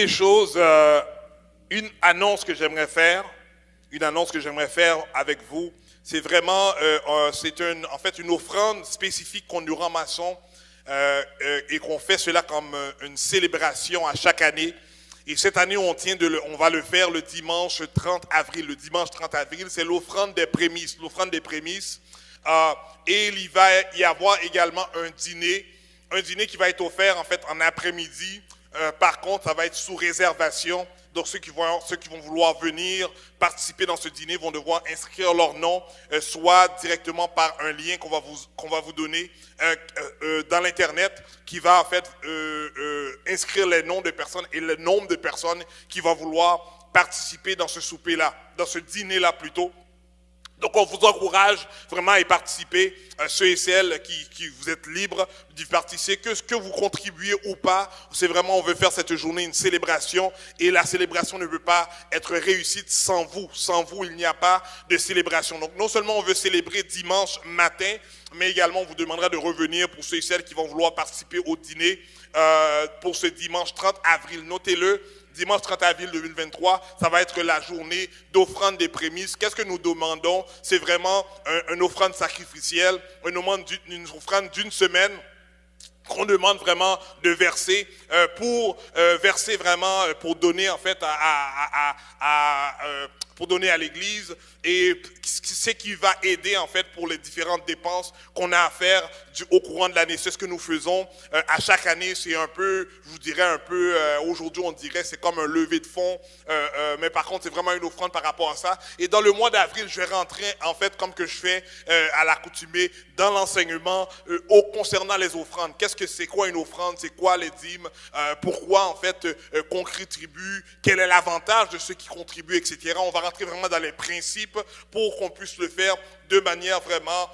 choses, une annonce que j'aimerais faire avec vous, c'est vraiment, en fait une offrande spécifique qu'on nous ramassons et qu'on fait cela comme une célébration à chaque année. Et cette année, on va le faire le dimanche 30 avril. Le dimanche 30 avril, c'est l'offrande des prémices. Et il va y avoir également un dîner qui va être offert en fait en après-midi. Par contre, ça va être sous réservation. Donc ceux qui vont vouloir venir participer dans ce dîner vont devoir inscrire leur nom, soit directement par un lien qu'on va vous donner dans l'internet, qui va en fait inscrire les noms de personnes et le nombre de personnes qui vont vouloir participer dans ce souper-là, dans ce dîner-là plutôt. Donc on vous encourage vraiment à y participer, ceux et celles qui vous êtes libres d'y participer, que vous contribuez ou pas. C'est vraiment, on veut faire cette journée une célébration et la célébration ne peut pas être réussite sans vous. Sans vous, il n'y a pas de célébration. Donc non seulement on veut célébrer dimanche matin, mais également on vous demandera de revenir pour ceux et celles qui vont vouloir participer au dîner pour ce dimanche 30 avril. Notez-le. Dimanche 30 avril 2023, ça va être la journée d'offrande des prémices. Qu'est-ce que nous demandons? C'est vraiment une offrande sacrificielle, une offrande d'une semaine qu'on demande vraiment de verser pour donner en fait pour donner à l'église, et ce qui va aider en fait pour les différentes dépenses qu'on a à faire au courant de l'année. C'est ce que nous faisons à chaque année. C'est un peu, je vous dirais aujourd'hui on dirait c'est comme un levée de fonds, mais par contre c'est vraiment une offrande par rapport à ça. Et dans le mois d'avril, je vais rentrer en fait comme que je fais à l'accoutumée dans l'enseignement concernant les offrandes. C'est quoi une offrande? C'est quoi les dîmes? Pourquoi en fait qu'on contribue? Quel est l'avantage de ceux qui contribuent, etc. On va rentrer vraiment dans les principes pour qu'on puisse le faire de manière vraiment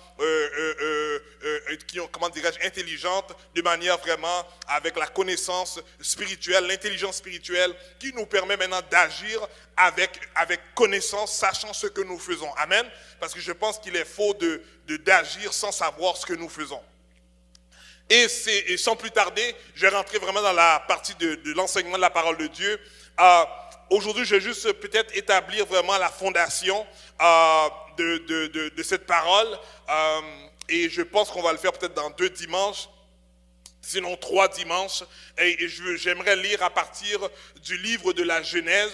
intelligente, de manière vraiment avec la connaissance spirituelle, l'intelligence spirituelle qui nous permet maintenant d'agir avec connaissance, sachant ce que nous faisons. Amen. Parce que je pense qu'il est faux d'agir sans savoir ce que nous faisons. Et sans plus tarder, je vais rentrer vraiment dans la partie de l'enseignement de la parole de Dieu. Aujourd'hui, je vais juste peut-être établir vraiment la fondation de cette parole. Et je pense qu'on va le faire peut-être dans 2 dimanches, sinon 3 dimanches. Et j'aimerais lire à partir du livre de la Genèse,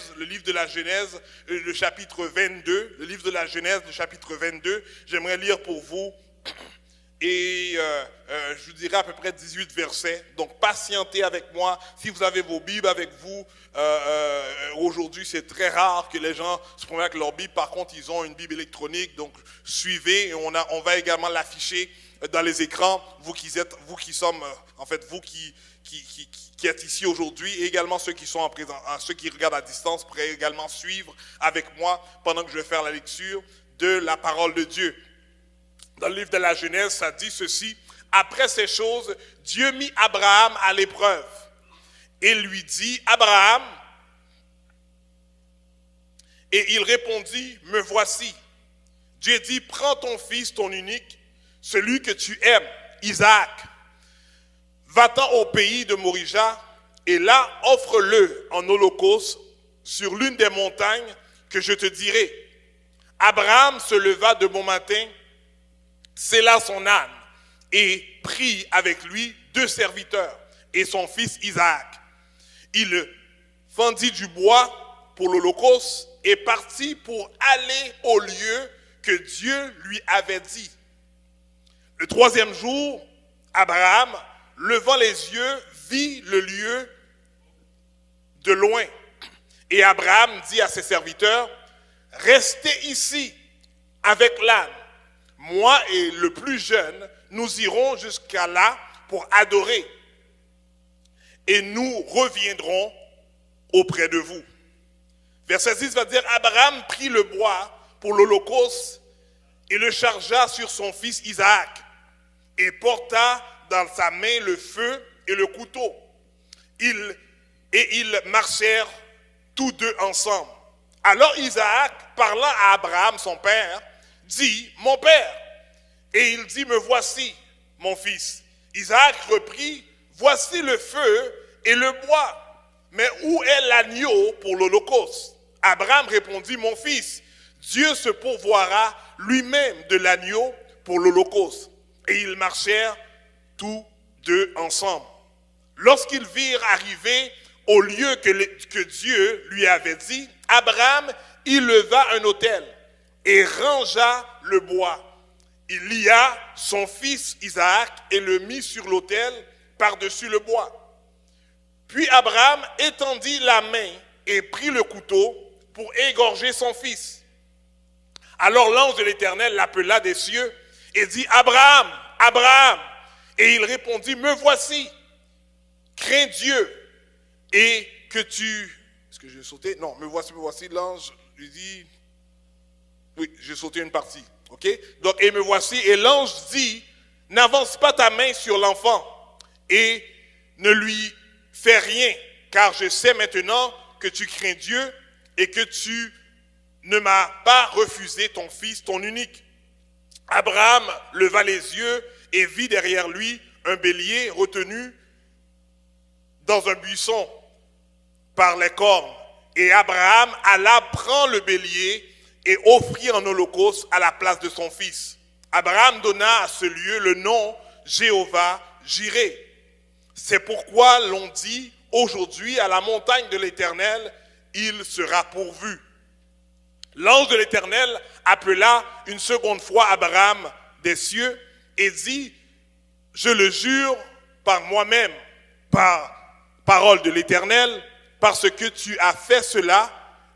le chapitre 22. Le livre de la Genèse, le chapitre 22. J'aimerais lire pour vous. Et je vous dirai à peu près 18 versets. Donc patientez avec moi. Si vous avez vos Bibles avec vous, aujourd'hui c'est très rare que les gens se promènent avec leur Bible. Par contre, ils ont une Bible électronique. Donc suivez. Et on va également l'afficher dans les écrans. Vous qui êtes ici aujourd'hui, et également ceux qui sont en présence, ceux qui regardent à distance pourraient également suivre avec moi pendant que je vais faire la lecture de la parole de Dieu. Dans le livre de la Genèse, ça dit ceci: après ces choses, Dieu mit Abraham à l'épreuve et lui dit: Abraham. Et il répondit: me voici. Dieu dit: prends ton fils, ton unique, celui que tu aimes, Isaac. Va-t'en au pays de Morija et là offre-le en holocauste sur l'une des montagnes que je te dirai. Abraham se leva de bon matin, sella son âne et prit avec lui 2 serviteurs et son fils Isaac. Il fendit du bois pour l'holocauste et partit pour aller au lieu que Dieu lui avait dit. Le 3e jour, Abraham, levant les yeux, vit le lieu de loin. Et Abraham dit à ses serviteurs: restez ici avec l'âne. Moi et le plus jeune, nous irons jusqu'à là pour adorer. Et nous reviendrons auprès de vous. Verset 6 va dire: Abraham prit le bois pour l'holocauste et le chargea sur son fils Isaac et porta dans sa main le feu et le couteau. Ils marchèrent tous 2 ensemble. Alors Isaac, parlant à Abraham son père, dit: mon père. Et il dit: me voici, mon fils. Isaac reprit: voici le feu et le bois, mais où est l'agneau pour l'Holocauste? Abraham répondit, mon fils, Dieu se pourvoira lui-même de l'agneau pour l'Holocauste. Et ils marchèrent tous deux ensemble. Lorsqu'ils virent arriver au lieu que Dieu lui avait dit, Abraham y leva un autel et rangea le bois. Il lia son fils Isaac et le mit sur l'autel par-dessus le bois. Puis Abraham étendit la main et prit le couteau pour égorger son fils. Alors l'ange de l'Éternel l'appela des cieux et dit, Abraham, Abraham. Et il répondit, me voici, crains Dieu et que tu... Est-ce que j'ai sauté? Non, me voici, l'ange lui dit... Oui, j'ai sauté une partie, ok? Donc, et me voici, et l'ange dit, n'avance pas ta main sur l'enfant et ne lui fais rien, car je sais maintenant que tu crains Dieu et que tu ne m'as pas refusé ton fils, ton unique. Abraham leva les yeux et vit derrière lui un bélier retenu dans un buisson par les cornes. Et Abraham alla prendre le bélier et offrit en holocauste à la place de son fils. Abraham donna à ce lieu le nom Jéhovah Jireh. C'est pourquoi l'on dit aujourd'hui à la montagne de l'Éternel, il sera pourvu. L'ange de l'Éternel appela une seconde fois Abraham des cieux et dit, je le jure par moi-même, par parole de l'Éternel, parce que tu as fait cela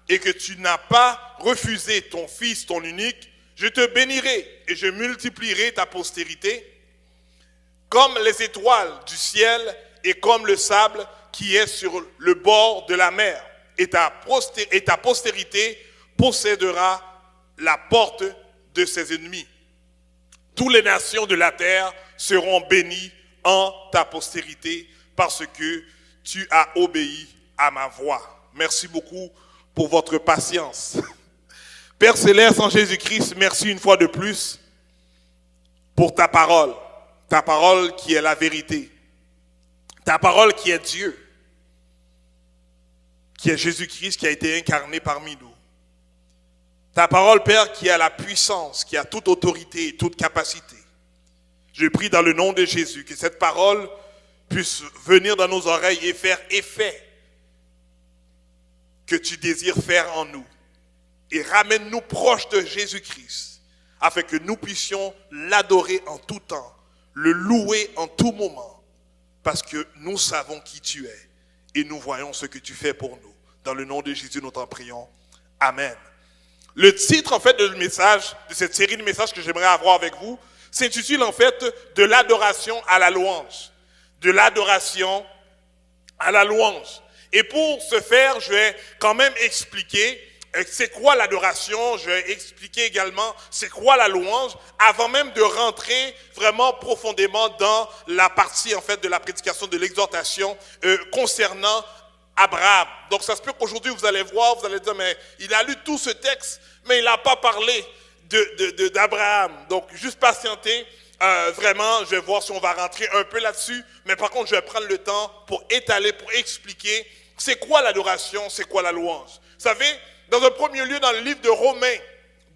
et que tu n'as pas refusé ton fils, ton unique, je te bénirai et je multiplierai ta postérité comme les étoiles du ciel et comme le sable qui est sur le bord de la mer. Et ta postérité possédera la porte de ses ennemis. Toutes les nations de la terre seront bénies en ta postérité parce que tu as obéi à ma voix. Merci beaucoup pour votre patience. Père Céleste, en Jésus-Christ, merci une fois de plus pour ta parole qui est la vérité, ta parole qui est Dieu, qui est Jésus-Christ qui a été incarné parmi nous. Ta parole, Père, qui a la puissance, qui a toute autorité et toute capacité. Je prie dans le nom de Jésus que cette parole puisse venir dans nos oreilles et faire effet que tu désires faire en nous. Et ramène-nous proches de Jésus-Christ, afin que nous puissions l'adorer en tout temps, le louer en tout moment, parce que nous savons qui tu es et nous voyons ce que tu fais pour nous. Dans le nom de Jésus, nous t'en prions. Amen. Le titre, en fait, de cette série de messages que j'aimerais avoir avec vous, s'intitule, en fait, de l'adoration à la louange. De l'adoration à la louange. Et pour ce faire, je vais quand même expliquer c'est quoi l'adoration, je vais expliquer également c'est quoi la louange, avant même de rentrer vraiment profondément dans la partie, en fait, de la prédication, de l'exhortation concernant Abraham. Donc ça se peut qu'aujourd'hui vous allez voir, vous allez dire, mais il a lu tout ce texte, mais il n'a pas parlé d'Abraham. Donc juste patienter, vraiment, je vais voir si on va rentrer un peu là-dessus, mais par contre je vais prendre le temps pour étaler, pour expliquer c'est quoi l'adoration, c'est quoi la louange. Vous savez, dans un premier lieu, dans le livre de Romains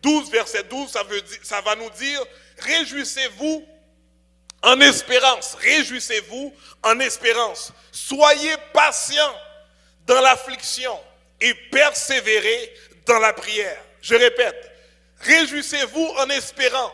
12, verset 12, ça va nous dire, réjouissez-vous en espérance, réjouissez-vous en espérance, soyez patients dans l'affliction et persévérez dans la prière. Je répète, réjouissez-vous en espérant,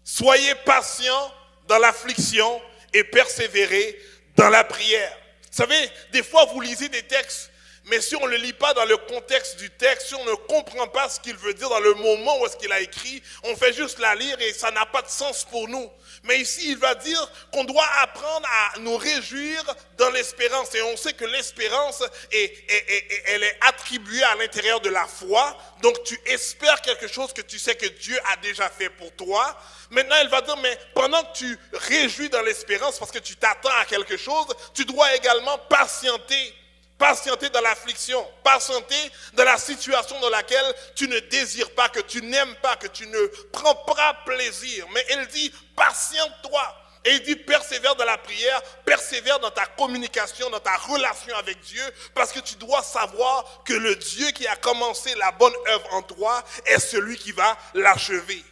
soyez patients dans l'affliction et persévérez dans la prière. Vous savez, des fois vous lisez des textes, mais si on ne le lit pas dans le contexte du texte, si on ne comprend pas ce qu'il veut dire dans le moment où est-ce qu'il a écrit, on fait juste la lire et ça n'a pas de sens pour nous. Mais ici, il va dire qu'on doit apprendre à nous réjouir dans l'espérance. Et on sait que l'espérance, elle est attribuée à l'intérieur de la foi. Donc tu espères quelque chose que tu sais que Dieu a déjà fait pour toi. Maintenant, il va dire, mais pendant que tu réjouis dans l'espérance, parce que tu t'attends à quelque chose, tu dois également patienter. Patienter dans l'affliction, patienter dans la situation dans laquelle tu ne désires pas, que tu n'aimes pas, que tu ne prends pas plaisir. Mais elle dit, patiente-toi. Et il dit persévère dans la prière, persévère dans ta communication, dans ta relation avec Dieu, parce que tu dois savoir que le Dieu qui a commencé la bonne œuvre en toi est celui qui va l'achever.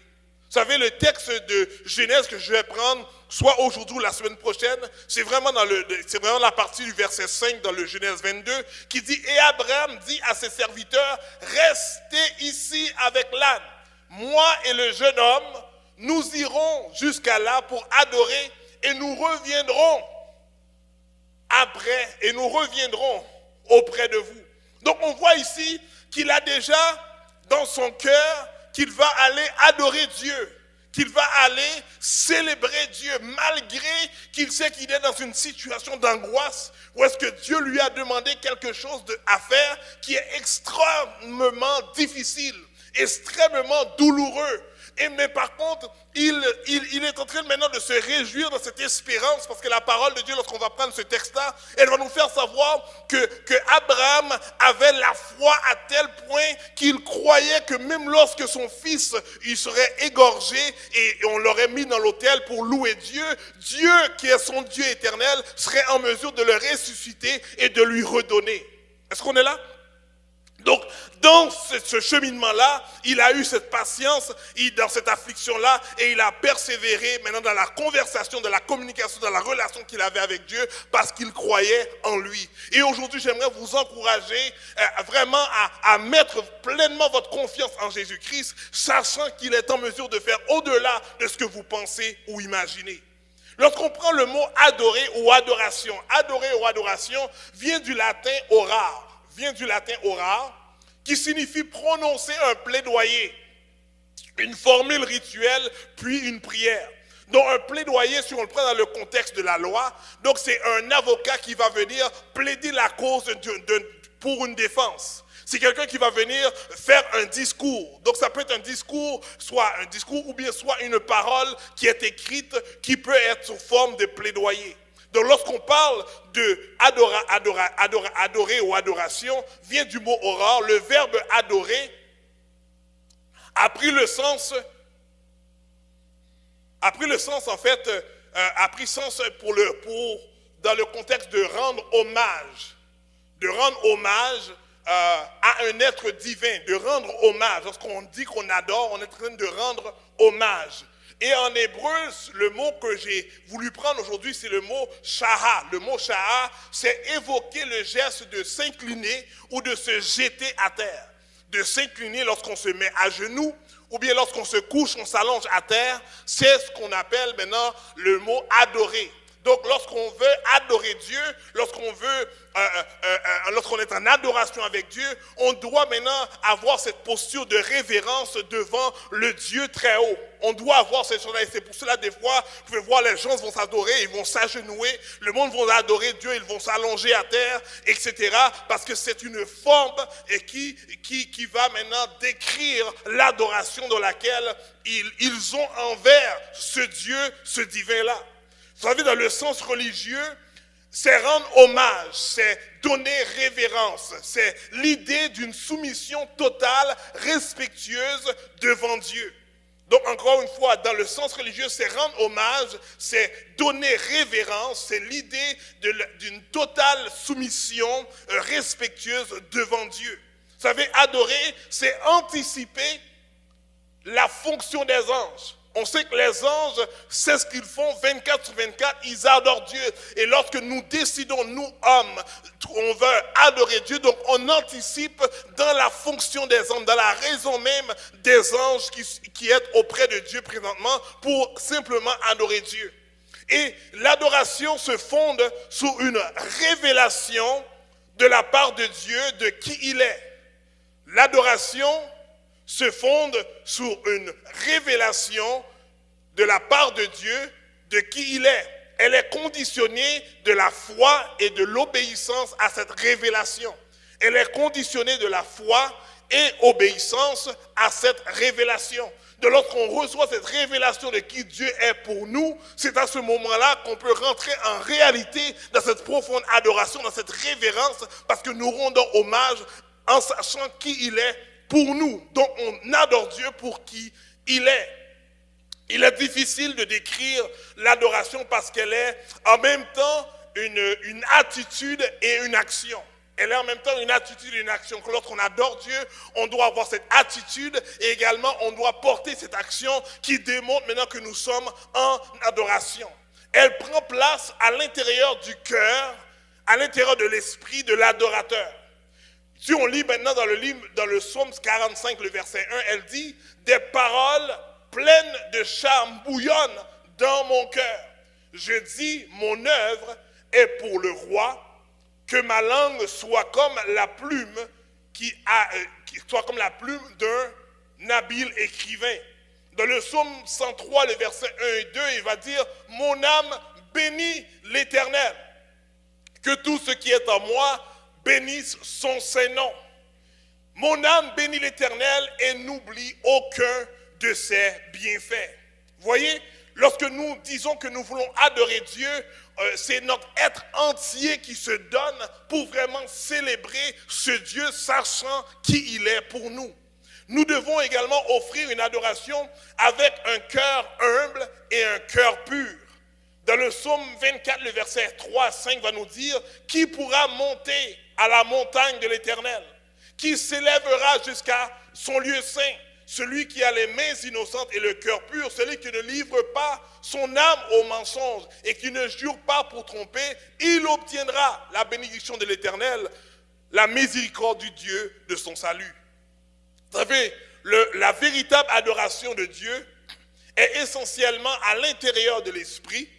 Vous savez, le texte de Genèse que je vais prendre, soit aujourd'hui ou la semaine prochaine, c'est vraiment la partie du verset 5 dans le Genèse 22 qui dit « Et Abraham dit à ses serviteurs, restez ici avec l'âne. Moi et le jeune homme, nous irons jusqu'à là pour adorer et nous reviendrons après et nous reviendrons auprès de vous. » Donc on voit ici qu'il a déjà dans son cœur qu'il va aller adorer Dieu, qu'il va aller célébrer Dieu, malgré qu'il sait qu'il est dans une situation d'angoisse, où est-ce que Dieu lui a demandé quelque chose à faire qui est extrêmement difficile, extrêmement douloureux. Mais par contre, il est en train maintenant de se réjouir de cette espérance, parce que la parole de Dieu, lorsqu'on va prendre ce texte-là, elle va nous faire savoir que Abraham avait la foi à tel point qu'il croyait que même lorsque son fils il serait égorgé et on l'aurait mis dans l'autel pour louer Dieu, Dieu qui est son Dieu éternel serait en mesure de le ressusciter et de lui redonner. Est-ce qu'on est là? Donc, dans ce cheminement-là, il a eu cette patience, dans cette affliction-là, et il a persévéré maintenant dans la conversation, dans la communication, dans la relation qu'il avait avec Dieu, parce qu'il croyait en lui. Et aujourd'hui, j'aimerais vous encourager vraiment à mettre pleinement votre confiance en Jésus-Christ, sachant qu'il est en mesure de faire au-delà de ce que vous pensez ou imaginez. Lorsqu'on prend le mot adorer ou adoration vient du latin orar. Qui signifie prononcer un plaidoyer, une formule rituelle, puis une prière. Donc un plaidoyer, si on le prend dans le contexte de la loi, donc c'est un avocat qui va venir plaider la cause pour une défense. C'est quelqu'un qui va venir faire un discours. Donc ça peut être un discours ou bien soit une parole qui est écrite, qui peut être sous forme de plaidoyer. Donc lorsqu'on parle de adorer ou adoration, vient du mot orar. Le verbe adorer a pris le sens en fait, dans le contexte de rendre hommage à un être divin, de rendre hommage. Lorsqu'on dit qu'on adore, on est en train de rendre hommage. Et en hébreu, le mot que j'ai voulu prendre aujourd'hui, c'est le mot shaha. Le mot shaha, c'est évoquer le geste de s'incliner ou de se jeter à terre. De s'incliner lorsqu'on se met à genoux, ou bien lorsqu'on se couche, on s'allonge à terre. C'est ce qu'on appelle maintenant le mot adorer. Donc lorsqu'on veut adorer Dieu, lorsqu'on est en adoration avec Dieu, on doit maintenant avoir cette posture de révérence devant le Dieu très haut. On doit avoir cette chose-là, et c'est pour cela des fois, vous pouvez voir les gens vont s'adorer, ils vont s'agenouiller, le monde va adorer Dieu, ils vont s'allonger à terre, etc. Parce que c'est une forme qui va maintenant décrire l'adoration dans laquelle ils ont envers ce Dieu, ce divin-là. Vous savez, dans le sens religieux, c'est rendre hommage, c'est donner révérence, c'est l'idée d'une soumission totale, respectueuse devant Dieu. Donc encore une fois, dans le sens religieux, c'est rendre hommage, c'est donner révérence, c'est l'idée d'une totale soumission respectueuse devant Dieu. Vous savez, adorer, c'est anticiper la fonction des anges. On sait que les anges, c'est ce qu'ils font 24 sur 24, ils adorent Dieu. Et lorsque nous décidons, nous hommes, on veut adorer Dieu, donc on anticipe dans la fonction des anges, dans la raison même des anges qui est auprès de Dieu présentement pour simplement adorer Dieu. Et l'adoration se fonde sur une révélation de la part de Dieu de qui il est. L'adoration se fonde sur une révélation de la part de Dieu de qui il est. Elle est conditionnée de la foi et de l'obéissance à cette révélation. Elle est conditionnée de la foi et obéissance à cette révélation. De lorsqu'on reçoit cette révélation de qui Dieu est pour nous, c'est à ce moment-là qu'on peut rentrer en réalité dans cette profonde adoration, dans cette révérence, parce que nous rendons hommage en sachant qui il est pour nous. Donc on adore Dieu pour qui il est. Il est difficile de décrire l'adoration parce qu'elle est en même temps une attitude et une action. Elle est en même temps une attitude et une action. Que lorsqu'on adore Dieu, on doit avoir cette attitude et également on doit porter cette action qui démontre maintenant que nous sommes en adoration. Elle prend place à l'intérieur du cœur, à l'intérieur de l'esprit de l'adorateur. Si on lit maintenant dans le psaume 45, le verset 1, elle dit « Des paroles pleines de charme bouillonnent dans mon cœur. Je dis, mon œuvre est pour le roi, que ma langue soit comme la plume soit comme la plume d'un habile écrivain. » Dans le psaume 103, le verset 1 et 2, il va dire « Mon âme bénit l'Éternel, que tout ce qui est en moi bénisse son Saint-Nom. Mon âme bénit l'Éternel et n'oublie aucun de ses bienfaits. » Voyez, lorsque nous disons que nous voulons adorer Dieu, c'est notre être entier qui se donne pour vraiment célébrer ce Dieu, sachant qui il est pour nous. Nous devons également offrir une adoration avec un cœur humble et un cœur pur. Dans le psaume 24, le verset 3 à 5 va nous dire « Qui pourra monter à la montagne de l'Éternel? Qui s'élèvera jusqu'à son lieu saint? Celui qui a les mains innocentes et le cœur pur, celui qui ne livre pas son âme au mensonge et qui ne jure pas pour tromper, il obtiendra la bénédiction de l'Éternel, la miséricorde du Dieu de son salut. » Vous savez, la véritable adoration de Dieu est essentiellement à l'intérieur de l'esprit,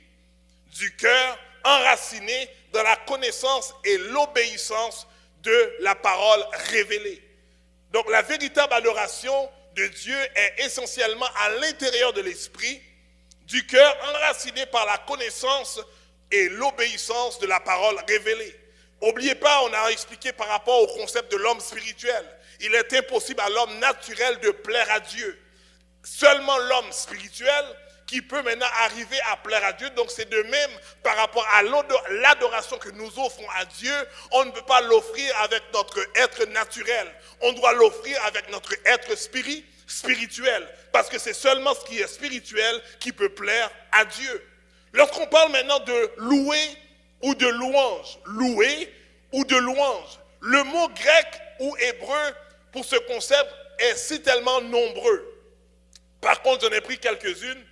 du cœur, enraciné dans la connaissance et l'obéissance de la parole révélée. Donc la véritable adoration de Dieu est essentiellement à l'intérieur de l'esprit, du cœur, enraciné par la connaissance et l'obéissance de la parole révélée. N'oubliez pas, on a expliqué par rapport au concept de l'homme spirituel. Il est impossible à l'homme naturel de plaire à Dieu. Seulement l'homme spirituel qui peut maintenant arriver à plaire à Dieu. Donc c'est de même par rapport à l'adoration que nous offrons à Dieu. On ne peut pas l'offrir avec notre être naturel. On doit l'offrir avec notre être spirituel. Parce que c'est seulement ce qui est spirituel qui peut plaire à Dieu. Lorsqu'on parle maintenant de louer ou de louange, louer ou de louange, le mot grec ou hébreu pour ce concept est si tellement nombreux. Par contre, j'en ai pris quelques-unes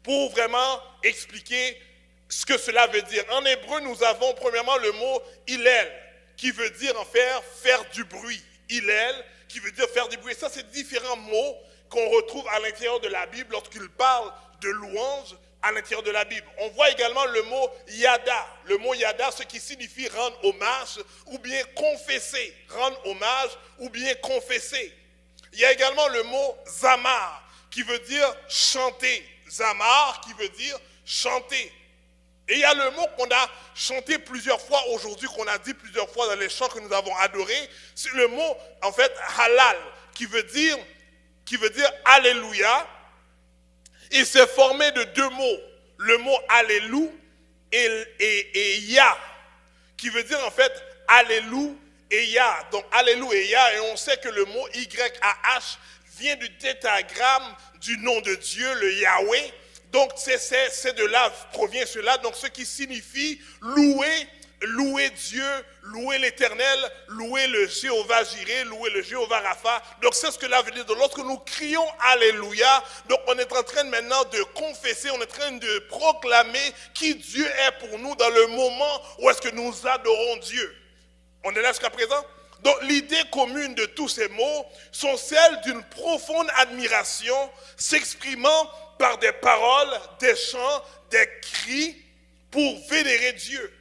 pour vraiment expliquer ce que cela veut dire. En hébreu, nous avons premièrement le mot « hillel » qui veut dire en faire du bruit. « Hillel » qui veut dire faire du bruit. Et ça, c'est différents mots qu'on retrouve à l'intérieur de la Bible lorsqu'il parle de louange à l'intérieur de la Bible. On voit également le mot « yada ». Le mot « yada », ce qui signifie rendre hommage ou bien confesser. Rendre hommage ou bien confesser. Il y a également le mot « zamar » qui veut dire chanter. Zamar qui veut dire chanter. Et il y a le mot qu'on a chanté plusieurs fois aujourd'hui, qu'on a dit plusieurs fois dans les chants que nous avons adorés. C'est le mot, en fait, halal, qui veut dire alléluia. Il s'est formé de deux mots. Le mot allélu et ya, qui veut dire en fait allélu et ya. Donc allélu et ya, et on sait que le mot YAH vient du tétragramme du nom de Dieu, le Yahweh. Donc c'est de là provient cela. Donc ce qui signifie louer Dieu, louer l'Éternel, louer le Jéhovah Jireh, louer le Jéhovah Rapha. Donc c'est ce que là veut dire. Donc lorsque nous crions Alléluia, donc on est en train maintenant de confesser, on est en train de proclamer qui Dieu est pour nous dans le moment où est-ce que nous adorons Dieu. On est là jusqu'à présent? Donc l'idée commune de tous ces mots sont celles d'une profonde admiration s'exprimant par des paroles, des chants, des cris pour vénérer Dieu.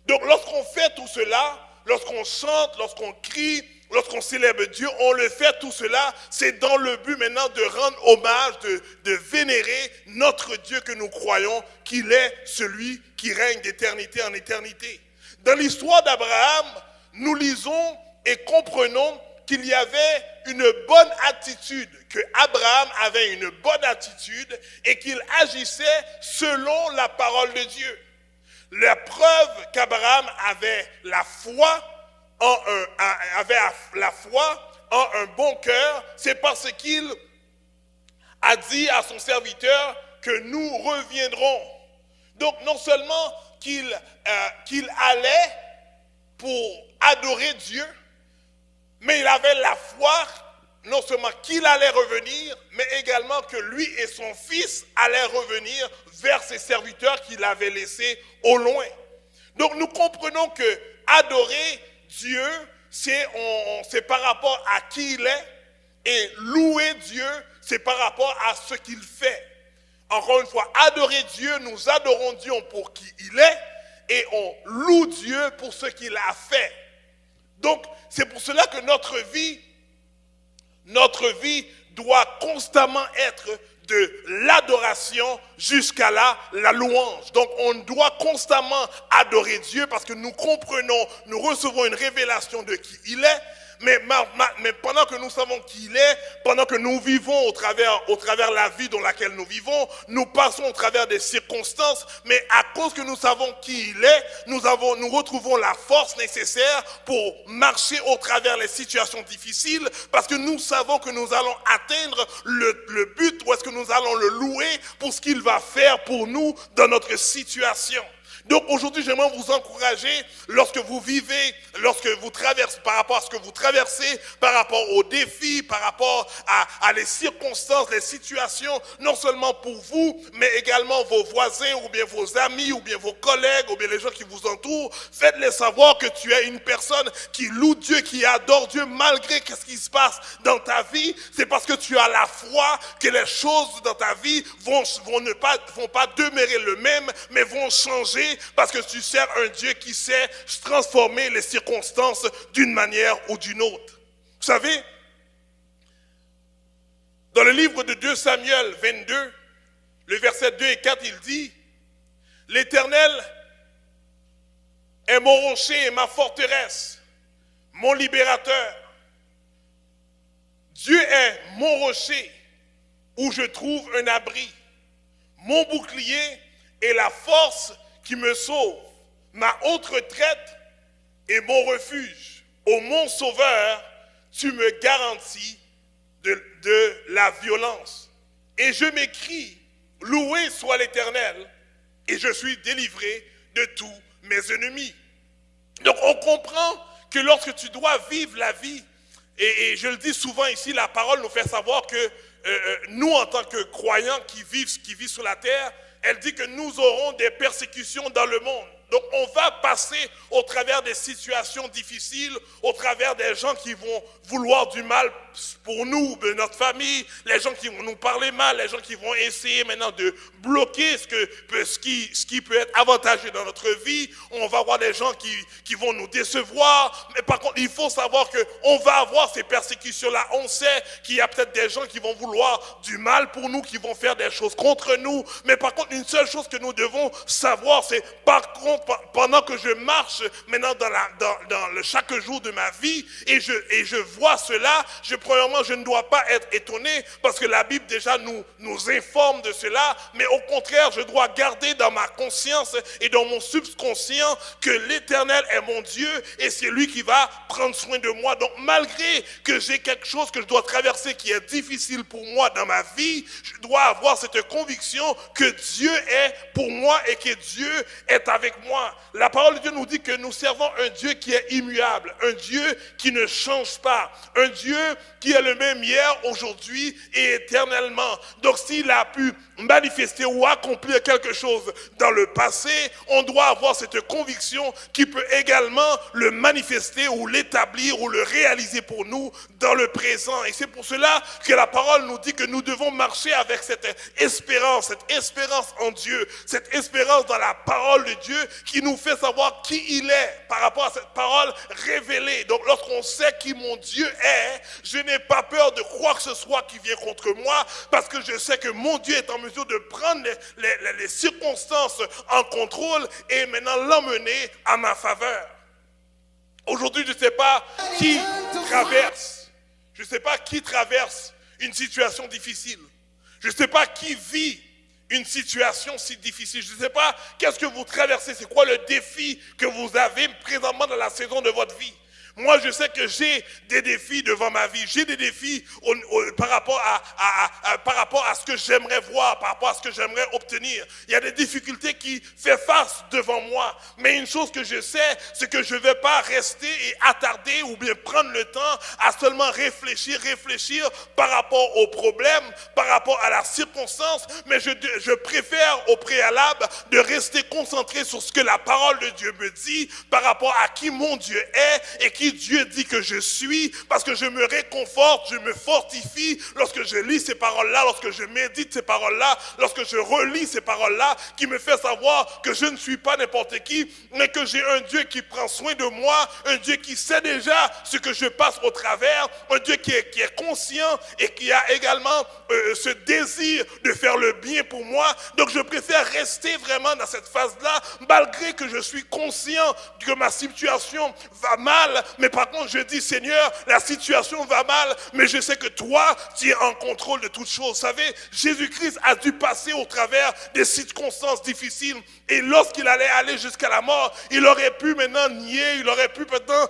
Donc lorsqu'on fait tout cela, lorsqu'on chante, lorsqu'on crie, lorsqu'on célèbre Dieu, on le fait tout cela, c'est dans le but maintenant de rendre hommage, de vénérer notre Dieu que nous croyons qu'il est celui qui règne d'éternité en éternité. Dans l'histoire d'Abraham, nous lisons et comprenons qu'il y avait une bonne attitude, que Abraham avait une bonne attitude et qu'il agissait selon la parole de Dieu. La preuve qu'Abraham avait la foi en un bon cœur, c'est parce qu'il a dit à son serviteur que nous reviendrons. Donc non seulement qu'il allait pour adorer Dieu, mais il avait la foi, non seulement qu'il allait revenir, mais également que lui et son fils allaient revenir vers ses serviteurs qu'il avait laissés au loin. Donc nous comprenons que adorer Dieu, c'est par rapport à qui il est, et louer Dieu, c'est par rapport à ce qu'il fait. Encore une fois, adorer Dieu, nous adorons Dieu pour qui il est, et on loue Dieu pour ce qu'il a fait. Donc, c'est pour cela que notre vie doit constamment être de l'adoration jusqu'à la louange. Donc, on doit constamment adorer Dieu parce que nous comprenons, nous recevons une révélation de qui il est. Mais pendant que nous savons qui il est, pendant que nous vivons au travers la vie dans laquelle nous vivons, nous passons au travers des circonstances, mais à cause que nous savons qui il est, nous retrouvons la force nécessaire pour marcher au travers les situations difficiles, parce que nous savons que nous allons atteindre le but, où est-ce que nous allons le louer pour ce qu'il va faire pour nous dans notre situation. Donc aujourd'hui, j'aimerais vous encourager lorsque vous vivez, lorsque vous traversez, par rapport à ce que vous traversez, par rapport aux défis, par rapport à les circonstances, les situations, non seulement pour vous, mais également vos voisins ou bien vos amis ou bien vos collègues ou bien les gens qui vous entourent. Faites-les savoir que tu es une personne qui loue Dieu, qui adore Dieu malgré ce qui se passe dans ta vie. C'est parce que tu as la foi que les choses dans ta vie vont pas demeurer le même, mais vont changer. Parce que tu sers un Dieu qui sait transformer les circonstances d'une manière ou d'une autre. Vous savez, dans le livre de 2 Samuel 22, le verset 2 et 4, il dit « L'Éternel est mon rocher et ma forteresse, mon libérateur. Dieu est mon rocher où je trouve un abri, mon bouclier et la force qui me sauve, ma haute retraite et mon refuge. Ô mon sauveur, tu me garantis de la violence. Et je m'écrie, loué soit l'Éternel, et je suis délivré de tous mes ennemis. » Donc on comprend que lorsque tu dois vivre la vie, et je le dis souvent ici, la parole nous fait savoir que nous en tant que croyants qui vivent sur la terre, elle dit que nous aurons des persécutions dans le monde. Donc on va passer au travers des situations difficiles, au travers des gens qui vont vouloir du mal pour nous, de notre famille, les gens qui vont nous parler mal, les gens qui vont essayer maintenant de bloquer ce qui peut être avantageux dans notre vie. On va avoir des gens qui vont nous décevoir. Mais par contre, il faut savoir qu'on va avoir ces persécutions-là. On sait qu'il y a peut-être des gens qui vont vouloir du mal pour nous, qui vont faire des choses contre nous. Mais par contre, une seule chose que nous devons savoir, c'est par contre, pendant que je marche maintenant dans le chaque jour de ma vie et je vois cela, premièrement, je ne dois pas être étonné parce que la Bible déjà nous informe de cela, mais au contraire, je dois garder dans ma conscience et dans mon subconscient que l'Éternel est mon Dieu et c'est lui qui va prendre soin de moi. Donc malgré que j'ai quelque chose que je dois traverser qui est difficile pour moi dans ma vie, je dois avoir cette conviction que Dieu est pour moi et que Dieu est avec moi. La parole de Dieu nous dit que nous servons un Dieu qui est immuable, un Dieu qui ne change pas, un Dieu qui est le même hier, aujourd'hui et éternellement. Donc s'il a pu manifester ou accomplir quelque chose dans le passé, on doit avoir cette conviction qu'il peut également le manifester ou l'établir ou le réaliser pour nous dans le présent. Et c'est pour cela que la parole nous dit que nous devons marcher avec cette espérance en Dieu, cette espérance dans la parole de Dieu qui nous fait savoir qui il est par rapport à cette parole révélée. Donc lorsqu'on sait qui mon Dieu est, je n'ai pas peur de quoi que ce soit qui vient contre moi parce que je sais que mon Dieu est en mesure de prendre les circonstances en contrôle et maintenant l'emmener à ma faveur. Aujourd'hui, je ne sais pas qui traverse une situation difficile. Je ne sais pas qui vit une situation si difficile. Je ne sais pas qu'est-ce que vous traversez, c'est quoi le défi que vous avez présentement dans la saison de votre vie. Moi, je sais que j'ai des défis devant ma vie. J'ai des défis par rapport à ce que j'aimerais voir, par rapport à ce que j'aimerais obtenir. Il y a des difficultés qui font face devant moi. Mais une chose que je sais, c'est que je ne vais pas rester et attarder ou bien prendre le temps à seulement réfléchir par rapport aux problèmes, par rapport à la circonstance. Mais je préfère au préalable de rester concentré sur ce que la parole de Dieu me dit, par rapport à qui mon Dieu est et qui Dieu dit que je suis, parce que je me réconforte, je me fortifie lorsque je lis ces paroles-là, lorsque je médite ces paroles-là, lorsque je relis ces paroles-là, qui me fait savoir que je ne suis pas n'importe qui, mais que j'ai un Dieu qui prend soin de moi, un Dieu qui sait déjà ce que je passe au travers, un Dieu qui est conscient et qui a également ce désir de faire le bien pour moi. Donc je préfère rester vraiment dans cette phase-là, malgré que je suis conscient que ma situation va mal, mais par contre je dis Seigneur, la situation va mal, mais je sais que toi, tu es en contrôle de toutes choses. Vous savez, Jésus-Christ a dû passer au travers des circonstances difficiles, et lorsqu'il allait aller jusqu'à la mort, il aurait pu maintenant nier, il aurait pu maintenant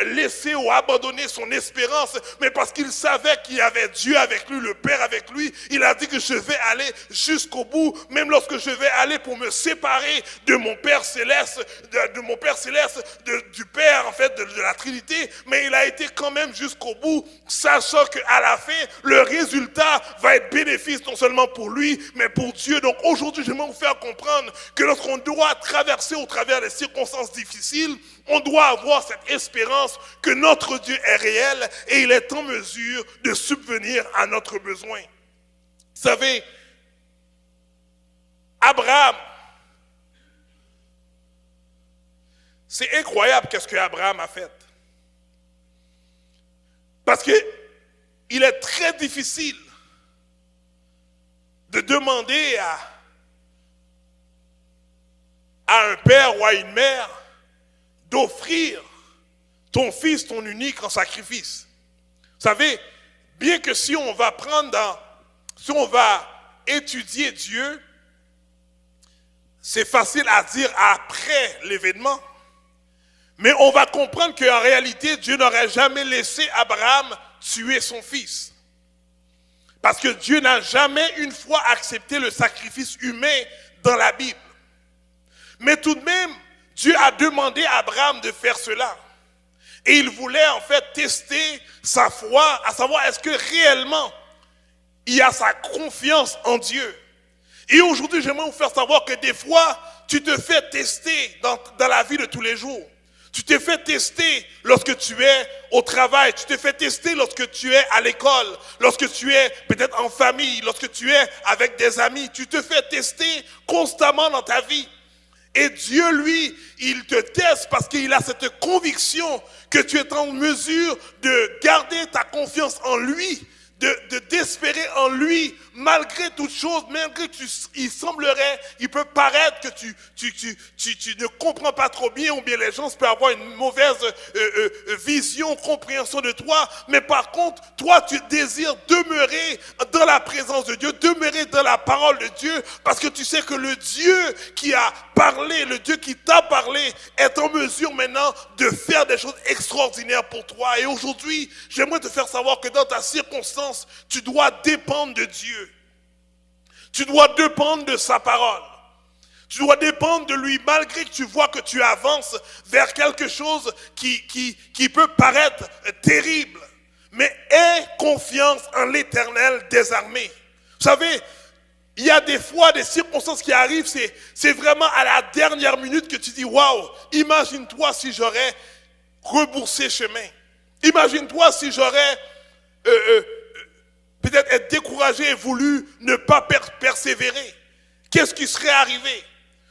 laisser ou abandonner son espérance, mais parce qu'il savait qu'il y avait Dieu avec lui, le Père avec lui, il a dit que je vais aller jusqu'au bout, même lorsque je vais aller pour me séparer de mon Père céleste, du Père en fait, de la Trinité, mais il a été quand même jusqu'au bout, sachant qu'à la fin, le résultat va être bénéfice non seulement pour lui, mais pour Dieu. Donc aujourd'hui, j'aimerais vous faire comprendre que lorsqu'on doit traverser au travers des circonstances difficiles, on doit avoir cette espérance que notre Dieu est réel et il est en mesure de subvenir à notre besoin. Vous savez, Abraham, c'est incroyable qu'est-ce que Abraham a fait. Parce que il est très difficile de demander à un père ou à une mère d'offrir ton fils, ton unique en sacrifice. Vous savez, bien que si on va étudier Dieu, c'est facile à dire après l'événement. Mais on va comprendre qu'en réalité, Dieu n'aurait jamais laissé Abraham tuer son fils. Parce que Dieu n'a jamais une fois accepté le sacrifice humain dans la Bible. Mais tout de même, Dieu a demandé à Abraham de faire cela. Et il voulait en fait tester sa foi, à savoir est-ce que réellement il a sa confiance en Dieu. Et aujourd'hui, j'aimerais vous faire savoir que des fois, tu te fais tester dans la vie de tous les jours. Tu te fais tester lorsque tu es au travail, tu te fais tester lorsque tu es à l'école, lorsque tu es peut-être en famille, lorsque tu es avec des amis. Tu te fais tester constamment dans ta vie. Et Dieu, lui, il te teste parce qu'il a cette conviction que tu es en mesure de garder ta confiance en lui, d'espérer en lui, malgré toute chose, malgré il peut paraître que tu ne comprends pas trop bien, ou bien les gens peuvent avoir une mauvaise vision, compréhension de toi, mais par contre, toi, tu désires demeurer dans la présence de Dieu, demeurer dans la parole de Dieu, parce que tu sais que le Dieu qui a parlé, le Dieu qui t'a parlé, est en mesure maintenant de faire des choses extraordinaires pour toi. Et aujourd'hui, j'aimerais te faire savoir que dans ta circonstance, tu dois dépendre de Dieu. Tu dois dépendre de sa parole. Tu dois dépendre de lui, malgré que tu vois que tu avances vers quelque chose qui peut paraître terrible. Mais aie confiance en l'Éternel des armées. Vous savez, il y a des fois des circonstances qui arrivent, c'est vraiment à la dernière minute que tu dis, waouh, imagine-toi si j'aurais rebroussé chemin. Imagine-toi si j'aurais peut-être être découragé et voulu ne pas persévérer. Qu'est-ce qui serait arrivé?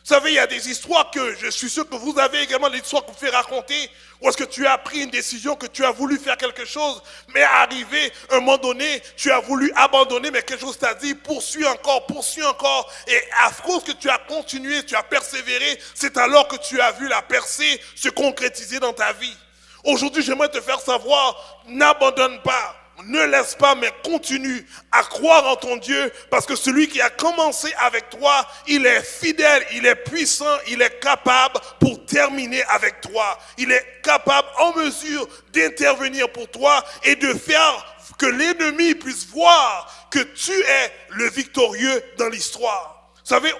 Vous savez, il y a des histoires que je suis sûr que vous avez également des histoires que vous faites raconter, où est-ce que tu as pris une décision, que tu as voulu faire quelque chose, mais arrivé un moment donné, tu as voulu abandonner, mais quelque chose t'a dit, poursuis encore, et à cause que tu as continué, tu as persévéré, c'est alors que tu as vu la percée se concrétiser dans ta vie. Aujourd'hui, j'aimerais te faire savoir, n'abandonne pas. ne laisse pas, mais continue à croire en ton Dieu, parce que celui qui a commencé avec toi, il est fidèle, il est puissant, il est capable pour terminer avec toi. Il est capable, en mesure d'intervenir pour toi et de faire que l'ennemi puisse voir que tu es le victorieux dans l'histoire. Vous savez,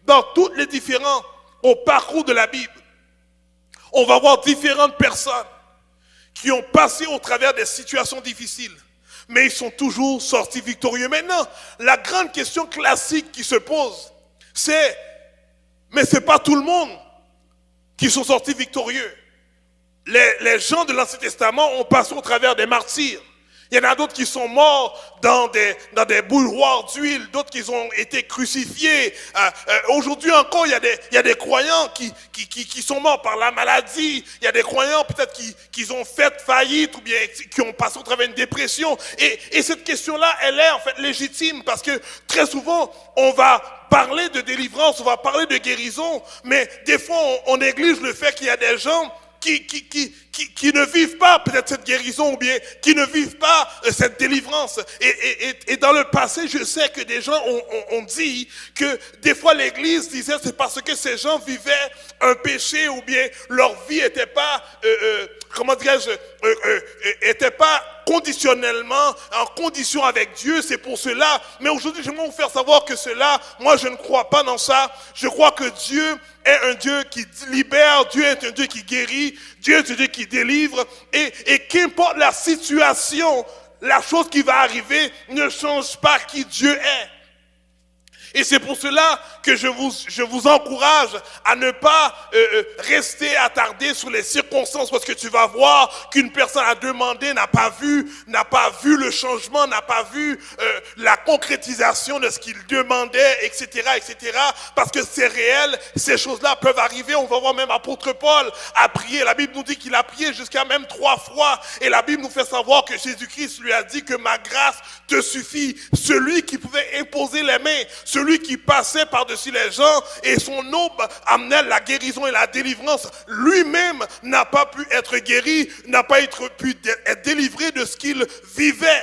dans tous les différents au parcours de la Bible, on va voir différentes personnes qui ont passé au travers des situations difficiles, mais ils sont toujours sortis victorieux. Maintenant, la grande question classique qui se pose, c'est, mais ce n'est pas tout le monde qui sont sortis victorieux. Les gens de l'Ancien Testament ont passé au travers des martyrs. Il y en a d'autres qui sont morts dans des bouilloires d'huile, d'autres qui ont été crucifiés. Aujourd'hui encore, il y a des croyants qui sont morts par la maladie. Il y a des croyants peut-être qui ont fait faillite ou bien qui ont passé au travers d'une dépression. Et cette question-là, elle est en fait légitime parce que très souvent, on va parler de délivrance, on va parler de guérison, mais des fois, on néglige le fait qu'il y a des gens qui ne vivent pas peut-être cette guérison ou bien qui ne vivent pas cette délivrance. Et dans le passé, je sais que des gens ont dit que des fois l'Église disait c'est parce que ces gens vivaient un péché ou bien leur vie n'était pas, était pas conditionnellement en condition avec Dieu, c'est pour cela. Mais aujourd'hui, j'aimerais vous faire savoir que cela, moi je ne crois pas dans ça. Je crois que Dieu est un Dieu qui libère, Dieu est un Dieu qui guérit, Dieu est un Dieu qui délivre. Et qu'importe la situation, la chose qui va arriver ne change pas qui Dieu est. Et c'est pour cela que je vous encourage à ne pas rester attardé sur les circonstances, parce que tu vas voir qu'une personne a demandé, n'a pas vu le changement, n'a pas vu la concrétisation de ce qu'il demandait, etc., etc. Parce que c'est réel, ces choses-là peuvent arriver. On va voir même apôtre Paul a prié. La Bible nous dit qu'il a prié jusqu'à même 3 fois. Et la Bible nous fait savoir que Jésus-Christ lui a dit que ma grâce te suffit. Celui qui pouvait imposer les mains, celui qui passait par-dessus les gens et son aube amenait la guérison et la délivrance, lui-même n'a pas pu être guéri, n'a pas pu être délivré de ce qu'il vivait.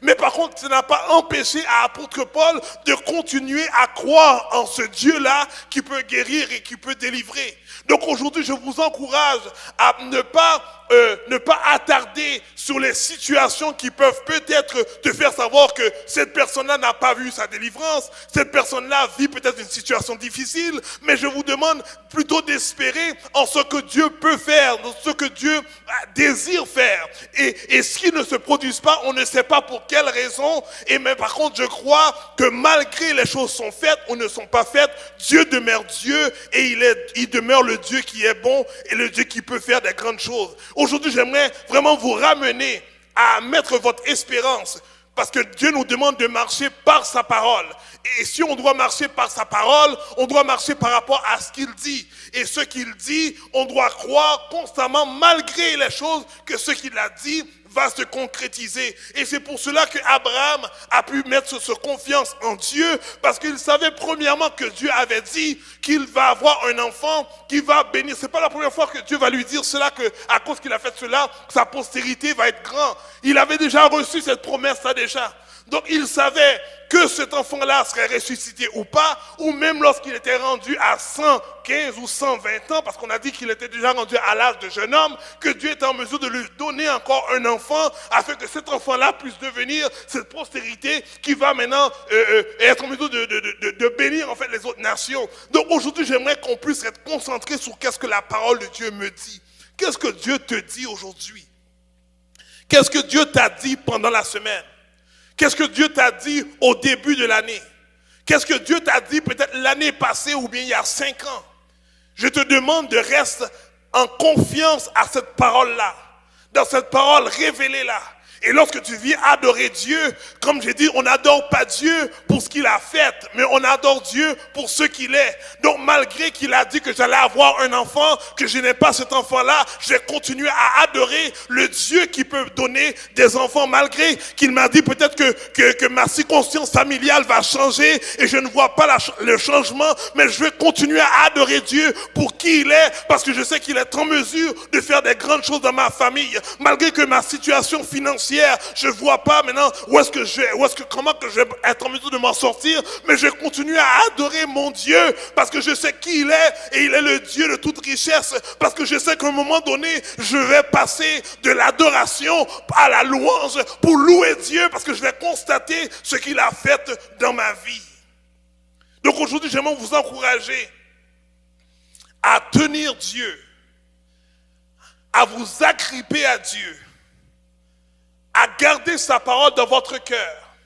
Mais par contre, ça n'a pas empêché à apôtre Paul de continuer à croire en ce Dieu-là qui peut guérir et qui peut délivrer. Donc aujourd'hui, je vous encourage à ne pas attarder sur les situations qui peuvent peut-être te faire savoir que cette personne-là n'a pas vu sa délivrance, cette personne-là vit peut-être une situation difficile, mais je vous demande plutôt d'espérer en ce que Dieu peut faire, en ce que Dieu désire faire. Et ce qui ne se produise pas, on ne sait pas pour quelle raison, mais par contre, je crois que malgré les choses sont faites ou ne sont pas faites, Dieu demeure Dieu et il demeure le Dieu qui est bon et le Dieu qui peut faire des grandes choses. Aujourd'hui, j'aimerais vraiment vous ramener à mettre votre espérance, parce que Dieu nous demande de marcher par sa parole. Et si on doit marcher par sa parole, on doit marcher par rapport à ce qu'il dit. Et ce qu'il dit, on doit croire constamment, malgré les choses, que ce qu'il a dit va se concrétiser. Et c'est pour cela que Abraham a pu mettre sa confiance en Dieu, parce qu'il savait premièrement que Dieu avait dit qu'il va avoir un enfant qui va bénir. C'est pas la première fois que Dieu va lui dire cela, que à cause qu'il a fait cela, sa postérité va être grande. Il avait déjà reçu cette promesse-là déjà. Donc il savait que cet enfant-là serait ressuscité ou pas, ou même lorsqu'il était rendu à 115 ou 120 ans, parce qu'on a dit qu'il était déjà rendu à l'âge de jeune homme, que Dieu était en mesure de lui donner encore un enfant, afin que cet enfant-là puisse devenir cette postérité qui va maintenant être en mesure de bénir en fait les autres nations. Donc aujourd'hui, j'aimerais qu'on puisse être concentré sur qu'est-ce que la parole de Dieu me dit. Qu'est-ce que Dieu te dit aujourd'hui? Qu'est-ce que Dieu t'a dit pendant la semaine? Qu'est-ce que Dieu t'a dit au début de l'année? Qu'est-ce que Dieu t'a dit peut-être l'année passée ou bien il y a 5 ans? Je te demande de rester en confiance à cette parole-là, dans cette parole révélée-là. Et lorsque tu viens adorer Dieu, comme j'ai dit, on n'adore pas Dieu pour ce qu'il a fait, mais on adore Dieu pour ce qu'il est. Donc malgré qu'il a dit que j'allais avoir un enfant, que je n'ai pas cet enfant-là, je vais continuer à adorer le Dieu qui peut donner des enfants, malgré qu'il m'a dit peut-être que ma circonstance familiale va changer et je ne vois pas le changement, mais je vais continuer à adorer Dieu pour qui il est, parce que je sais qu'il est en mesure de faire des grandes choses dans ma famille, malgré que ma situation financière financière, je ne vois pas maintenant comment que je vais être en mesure de m'en sortir, mais je continue à adorer mon Dieu parce que je sais qui il est et il est le Dieu de toute richesse, parce que je sais qu'à un moment donné, je vais passer de l'adoration à la louange pour louer Dieu parce que je vais constater ce qu'il a fait dans ma vie. Donc aujourd'hui, j'aimerais vous encourager à tenir Dieu, à vous agripper à Dieu, à garder sa parole dans votre cœur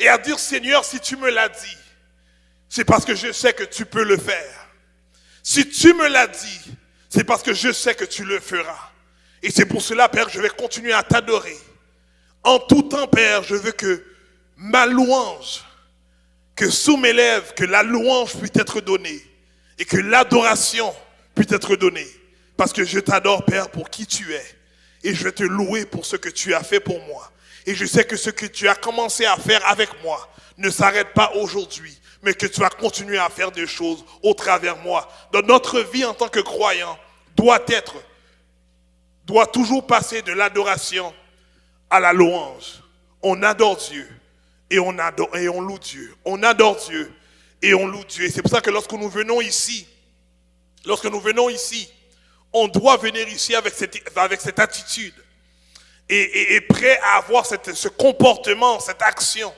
et à dire, Seigneur, si tu me l'as dit, c'est parce que je sais que tu peux le faire. Si tu me l'as dit, c'est parce que je sais que tu le feras. Et c'est pour cela, Père, je vais continuer à t'adorer. En tout temps, Père, je veux que ma louange, que sous mes lèvres, que la louange puisse être donnée et que l'adoration puisse être donnée. Parce que je t'adore, Père, pour qui tu es. Et je vais te louer pour ce que tu as fait pour moi. Et je sais que ce que tu as commencé à faire avec moi ne s'arrête pas aujourd'hui, mais que tu vas continuer à faire des choses au travers moi. Dans notre vie en tant que croyant, doit toujours passer de l'adoration à la louange. On adore Dieu et on loue Dieu. On adore Dieu et on loue Dieu. Et c'est pour ça que lorsque nous venons ici, on doit venir ici avec cette attitude et prêt à avoir ce comportement, cette action,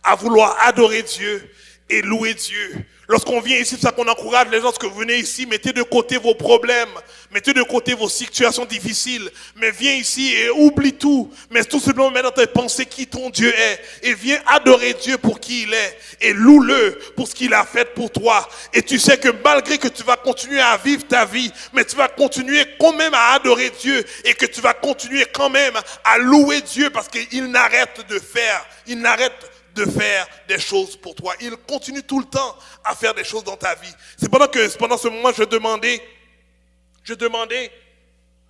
à vouloir adorer Dieu et louer Dieu. Lorsqu'on vient ici, c'est ça qu'on encourage les gens, lorsque vous venez ici, mettez de côté vos problèmes, mettez de côté vos situations difficiles, mais viens ici et oublie tout, mais tout simplement mets dans tes pensées qui ton Dieu est, et viens adorer Dieu pour qui il est, et loue-le pour ce qu'il a fait pour toi. Et tu sais que malgré que tu vas continuer à vivre ta vie, mais tu vas continuer quand même à adorer Dieu, et que tu vas continuer quand même à louer Dieu, parce qu'il n'arrête de faire des choses pour toi. Il continue tout le temps à faire des choses dans ta vie. C'est pendant ce moment, je demandais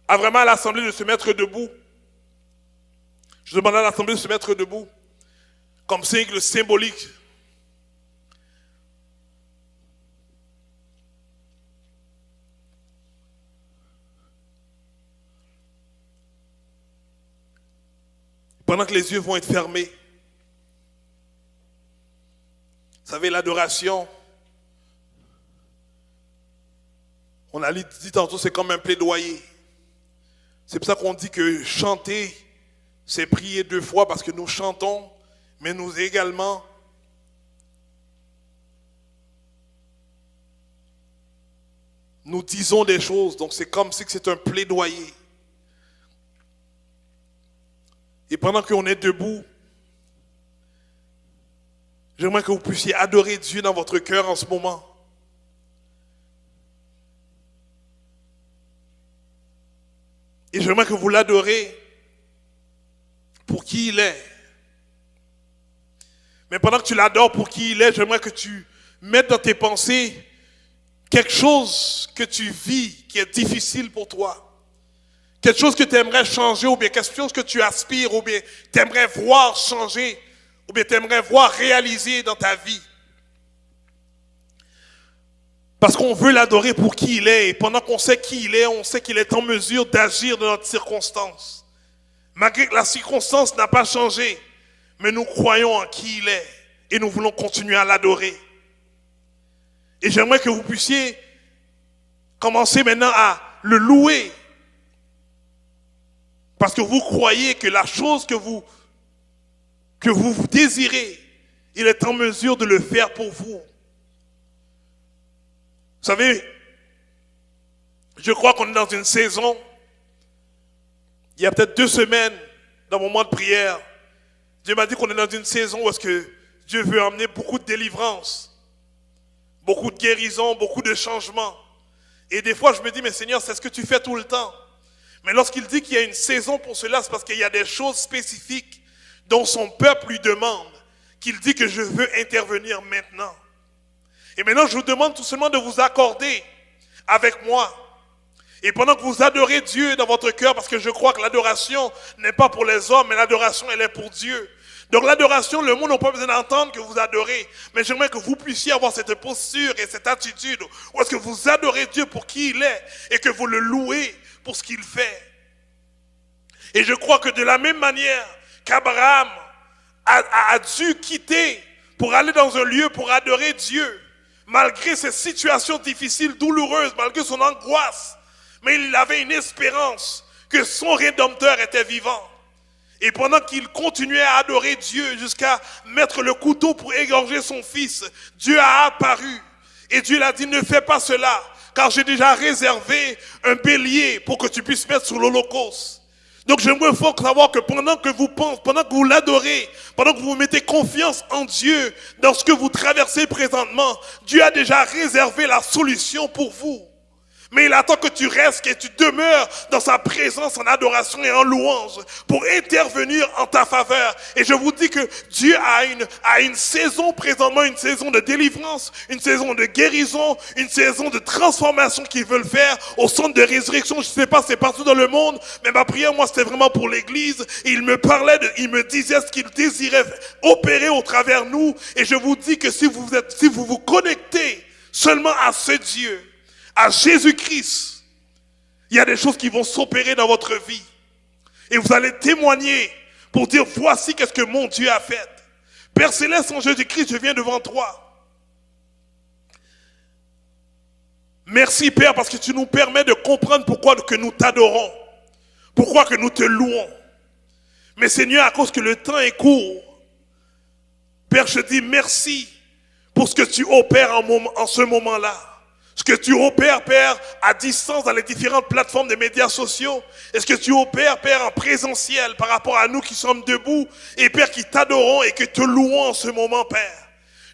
à vraiment l'assemblée de se mettre debout. Je demandais à l'assemblée de se mettre debout, comme signe symbolique. Pendant que les yeux vont être fermés, vous savez, l'adoration, on a dit tantôt, c'est comme un plaidoyer. C'est pour ça qu'on dit que chanter, c'est prier 2 fois, parce que nous chantons, mais nous également, nous disons des choses. Donc c'est comme si c'est un plaidoyer. Et pendant qu'on est debout, j'aimerais que vous puissiez adorer Dieu dans votre cœur en ce moment. Et j'aimerais que vous l'adorez pour qui il est. Mais pendant que tu l'adores pour qui il est, j'aimerais que tu mettes dans tes pensées quelque chose que tu vis qui est difficile pour toi. Quelque chose que tu aimerais changer, ou bien quelque chose que tu aspires, ou bien tu aimerais voir changer, ou bien tu aimerais voir réaliser dans ta vie. Parce qu'on veut l'adorer pour qui il est. Et pendant qu'on sait qui il est, on sait qu'il est en mesure d'agir dans notre circonstance. Malgré que la circonstance n'a pas changé, mais nous croyons en qui il est. Et nous voulons continuer à l'adorer. Et j'aimerais que vous puissiez commencer maintenant à le louer. Parce que vous croyez que la chose que vous désirez, il est en mesure de le faire pour vous. Vous savez, je crois qu'on est dans une saison, il y a peut-être 2 semaines, dans mon moment de prière, Dieu m'a dit qu'on est dans une saison où est-ce que Dieu veut emmener beaucoup de délivrance, beaucoup de guérison, beaucoup de changements. Et des fois, je me dis, mais Seigneur, c'est ce que tu fais tout le temps. Mais lorsqu'il dit qu'il y a une saison pour cela, c'est parce qu'il y a des choses spécifiques dont son peuple lui demande, qu'il dit que je veux intervenir maintenant. Et maintenant, je vous demande tout simplement de vous accorder avec moi. Et pendant que vous adorez Dieu dans votre cœur, parce que je crois que l'adoration n'est pas pour les hommes, mais l'adoration, elle est pour Dieu. Donc l'adoration, le monde n'a pas besoin d'entendre que vous adorez. Mais j'aimerais que vous puissiez avoir cette posture et cette attitude où est-ce que vous adorez Dieu pour qui il est et que vous le louez pour ce qu'il fait. Et je crois que de la même manière qu'Abraham a dû quitter pour aller dans un lieu pour adorer Dieu, malgré ces situations difficiles, douloureuses, malgré son angoisse, mais il avait une espérance que son Rédempteur était vivant. Et pendant qu'il continuait à adorer Dieu jusqu'à mettre le couteau pour égorger son fils, Dieu a apparu. Et Dieu l'a dit, ne fais pas cela, car j'ai déjà réservé un bélier pour que tu puisses mettre sur l'holocauste. Donc j'aimerais fort savoir que pendant que vous pensez, pendant que vous l'adorez, pendant que vous mettez confiance en Dieu dans ce que vous traversez présentement, Dieu a déjà réservé la solution pour vous. Mais il attend que tu restes et tu demeures dans sa présence en adoration et en louange pour intervenir en ta faveur. Et je vous dis que Dieu a une saison présentement, une saison de délivrance, une saison de guérison, une saison de transformation qu'il veut le faire au centre de résurrection. Je ne sais pas, c'est partout dans le monde, mais ma prière, moi, c'était vraiment pour l'église. Et il me disait ce qu'il désirait opérer au travers nous. Et je vous dis que si vous vous connectez seulement à ce Dieu, à Jésus-Christ, il y a des choses qui vont s'opérer dans votre vie. Et vous allez témoigner pour dire, voici qu'est-ce que mon Dieu a fait. Père Céleste, en Jésus-Christ, je viens devant toi. Merci Père, parce que tu nous permets de comprendre pourquoi que nous t'adorons. Pourquoi que nous te louons. Mais Seigneur, à cause que le temps est court, Père, je dis merci pour ce que tu opères en ce moment-là. Ce que tu opères, Père, à distance dans les différentes plateformes de médias sociaux. Est-ce que tu opères, Père, en présentiel par rapport à nous qui sommes debout et Père, qui t'adorons et que te louons en ce moment, Père.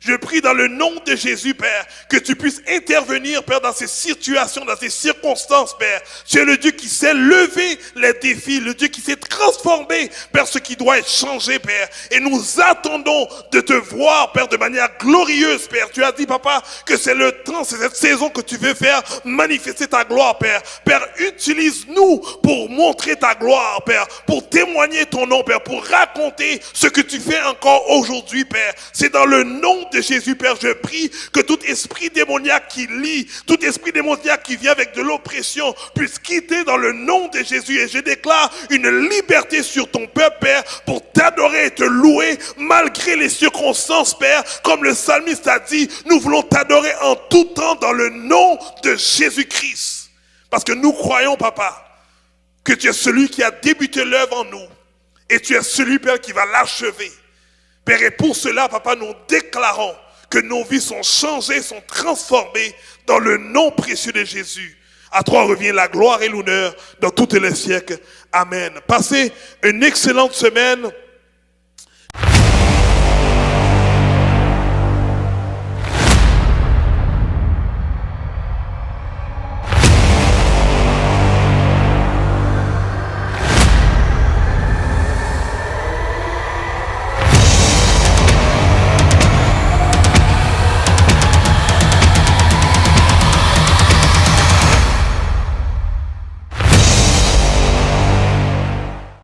Je prie dans le nom de Jésus, Père, que tu puisses intervenir, Père, dans ces situations, dans ces circonstances, Père. Tu es le Dieu qui sait lever les défis, le Dieu qui sait transformer, Père, ce qui doit être changé, Père. Et nous attendons de te voir, Père, de manière glorieuse, Père. Tu as dit, Papa, que c'est le temps, c'est cette saison que tu veux faire manifester ta gloire, Père. Père, utilise-nous pour montrer ta gloire, Père, pour témoigner ton nom, Père, pour raconter ce que tu fais encore aujourd'hui, Père. C'est dans le nom de Jésus, Père, je prie que tout esprit démoniaque qui lie, tout esprit démoniaque qui vient avec de l'oppression puisse quitter dans le nom de Jésus. Et je déclare une liberté sur ton peuple, Père, pour t'adorer et te louer malgré les circonstances, Père. Comme le psalmiste a dit, nous voulons t'adorer en tout temps dans le nom de Jésus-Christ. Parce que nous croyons, Papa, que tu es celui qui a débuté l'œuvre en nous. Et tu es celui, Père, qui va l'achever. Père, et pour cela, Papa, nous déclarons que nos vies sont changées, sont transformées dans le nom précieux de Jésus. À toi revient la gloire et l'honneur dans tous les siècles. Amen. Passez une excellente semaine.